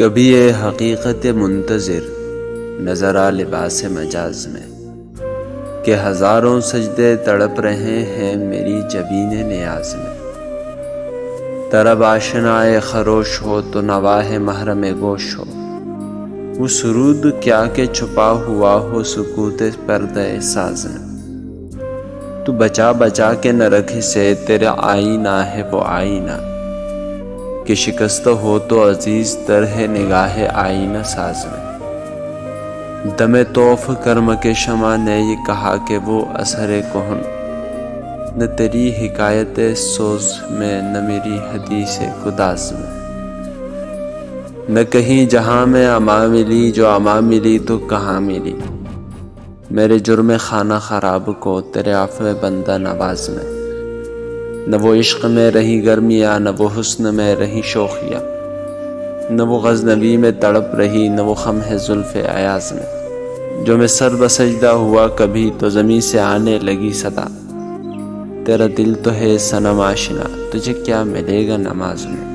کبھی یہ حقیقت منتظر نظر آ لباس مجاز میں کہ ہزاروں سجدے تڑپ رہے ہیں میری جبین نیاز میں۔ طرب آشنائے خروش ہو تو نواہ محرم گوش ہو، وہ سرود کیا کہ چھپا ہوا ہو سکوت پردہ ساز میں۔ تو بچا بچا کے نہ رکھ اسے، تیرا آئینہ ہے وہ آئینہ کہ شکست ہو تو عزیز تر ہے نگاہ آئینہ ساز میں۔ دم طوف کرم کے شمع نے یہ کہا کہ وہ اثر کہن، نہ تیری حکایت سوز میں نہ میری حدیث گداز میں۔ نہ کہیں جہاں میں اما ملی، جو اما ملی تو کہاں ملی، میرے جرم خانہ خراب کو تیرے عفو بندہ نواز میں۔ نہ وہ عشق میں رہی گرمیاں، نہ وہ حسن میں رہی شوخیاں، نہ وہ غزنوی میں تڑپ رہی، نہ وہ خم ہے زلف ایاز میں۔ جو میں سر بسجدہ ہوا کبھی تو زمیں سے آنے لگی صدا، تیرا دل تو ہے صنم آشنا، تجھے کیا ملے گا نماز میں۔